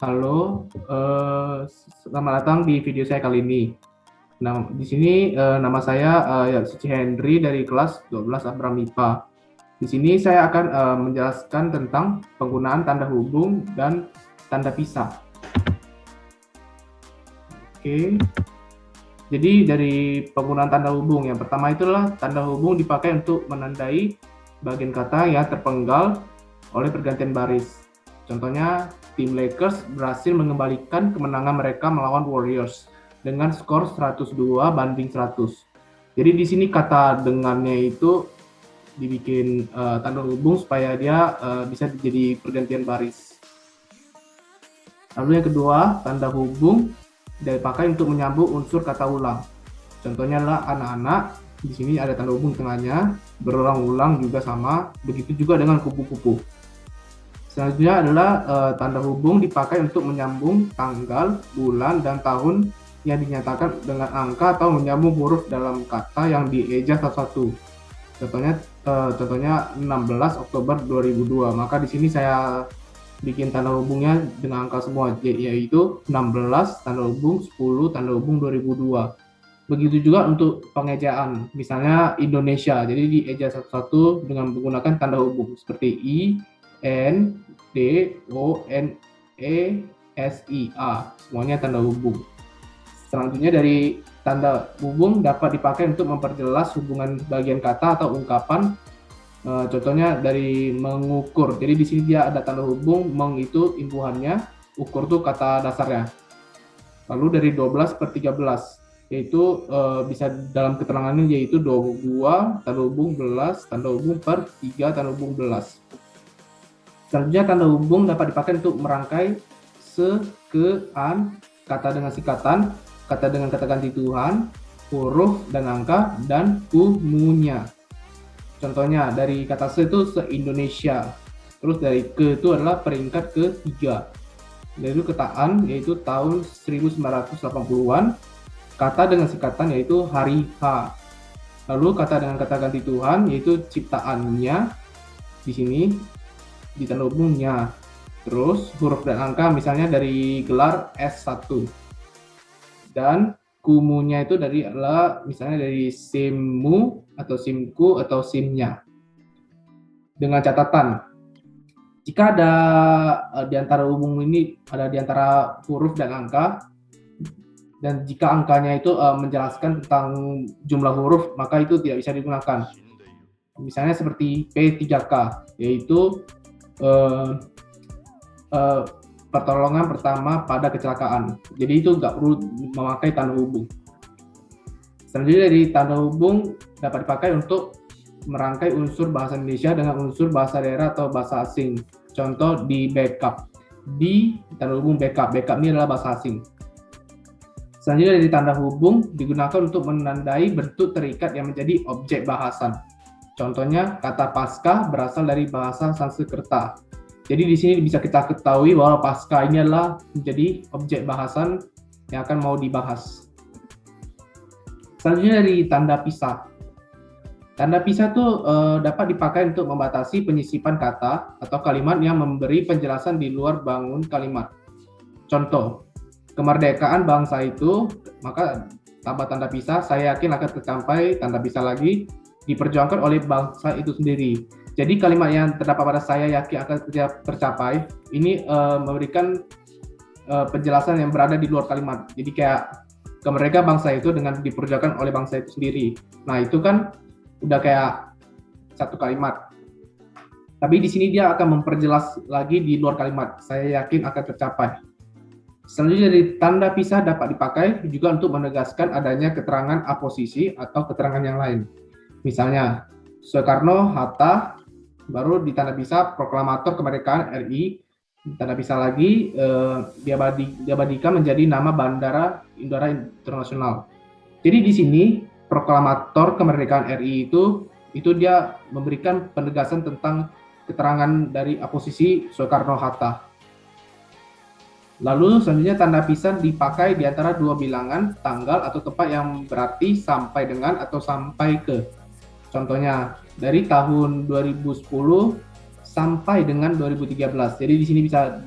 Halo, selamat datang di video saya kali ini. Nah, di sini nama saya Suci Henry dari kelas 12 Abram MIPA. Di sini saya akan menjelaskan tentang penggunaan tanda hubung dan tanda pisah. Oke, jadi dari penggunaan tanda hubung, yang pertama itulah tanda hubung dipakai untuk menandai bagian kata yang terpenggal oleh pergantian baris. Contohnya, tim Lakers berhasil mengembalikan kemenangan mereka melawan Warriors dengan skor 102-100. Jadi di sini kata dengannya itu dibikin tanda hubung supaya dia bisa jadi pergantian baris. Lalu yang kedua, tanda hubung dipakai untuk menyambung unsur kata ulang. Contohnya adalah anak-anak, di sini ada tanda hubung tengahnya, berulang-ulang juga sama, begitu juga dengan kupu-kupu. Selanjutnya adalah tanda hubung dipakai untuk menyambung tanggal, bulan, dan tahun yang dinyatakan dengan angka atau menyambung huruf dalam kata yang dieja satu-satu. Contohnya 16 Oktober 2002. Maka di sini saya bikin tanda hubungnya dengan angka semua, yaitu 16 tanda hubung 10 tanda hubung 2002. Begitu juga untuk pengejaan, misalnya Indonesia, jadi dieja satu-satu dengan menggunakan tanda hubung seperti I, N, D, O, N, E, S, I, A, semuanya tanda hubung. Selanjutnya dari tanda hubung dapat dipakai untuk memperjelas hubungan bagian kata atau ungkapan. Contohnya dari mengukur, jadi di sini dia ada tanda hubung, meng itu imbuhannya, ukur tuh kata dasarnya. Lalu dari 12/13, yaitu bisa dalam keterangannya yaitu 2 tanda hubung belas, tanda hubung per 3 tanda hubung belas. Selanjutnya tanda hubung dapat dipakai untuk merangkai se, ke, an, kata dengan sikatan, kata dengan kata ganti Tuhan, huruf dan angka, dan kumunya. Contohnya dari kata se itu se-Indonesia, terus dari ke itu adalah peringkat ketiga. Lalu ketaan yaitu tahun 1980-an, kata dengan sikatan yaitu hari H. Lalu kata dengan kata ganti Tuhan yaitu ciptaannya, di sini di tanda hubungnya. Terus huruf dan angka misalnya dari gelar S1. Dan kumunya itu adalah misalnya dari simmu atau simku atau simnya. Dengan catatan, jika ada di antara hubung ini ada di antara huruf dan angka, dan jika angkanya itu menjelaskan tentang jumlah huruf, maka itu tidak bisa digunakan. Misalnya seperti P3K, yaitu pertolongan pertama pada kecelakaan. Jadi itu nggak perlu memakai tanda hubung. Selanjutnya dari tanda hubung dapat dipakai untuk merangkai unsur bahasa Indonesia dengan unsur bahasa daerah atau bahasa asing. Contoh di backup. Di tanda hubung backup. Backup ini adalah bahasa asing. Selanjutnya dari tanda hubung digunakan untuk menandai bentuk terikat yang menjadi objek bahasan. Contohnya kata pasca berasal dari bahasa Sanskerta. Jadi di sini bisa kita ketahui bahwa pasca ini adalah menjadi objek bahasan yang akan mau dibahas. Selanjutnya dari tanda pisah. Tanda pisah itu dapat dipakai untuk membatasi penyisipan kata atau kalimat yang memberi penjelasan di luar bangun kalimat. Contoh, kemerdekaan bangsa itu, maka tanpa tanda pisah, saya yakin akan tercapai, tanda pisah lagi, diperjuangkan oleh bangsa itu sendiri. Jadi kalimat yang terdapat pada saya yakin akan tercapai, ini memberikan penjelasan yang berada di luar kalimat. Jadi kayak kemerdekaan bangsa itu dengan diperjuangkan oleh bangsa itu sendiri. Nah itu kan udah kayak satu kalimat. Tapi di sini dia akan memperjelas lagi di luar kalimat. Saya yakin akan tercapai. Selanjutnya dari tanda pisah dapat dipakai juga untuk menegaskan adanya keterangan aposisi atau keterangan yang lain. Misalnya Soekarno, Hatta, baru di tanda pisah proklamator kemerdekaan RI, di tanda pisah lagi diabadikan menjadi nama Bandara Udara Internasional. Jadi di sini proklamator kemerdekaan RI itu dia memberikan penegasan tentang keterangan dari aposisi Soekarno Hatta. Lalu selanjutnya tanda pisah dipakai di antara dua bilangan tanggal atau tempat yang berarti sampai dengan atau sampai ke. Contohnya dari tahun 2010 sampai dengan 2013. Jadi di sini bisa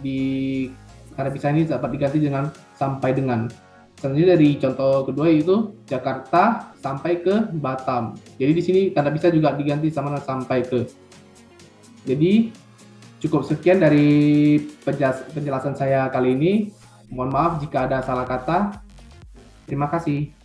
Tanda pisah ini dapat diganti dengan sampai dengan. Selanjutnya dari contoh kedua itu Jakarta sampai ke Batam. Jadi di sini tanda pisah juga diganti sama dengan sampai ke. Jadi cukup sekian dari penjelasan saya kali ini. Mohon maaf jika ada salah kata. Terima kasih.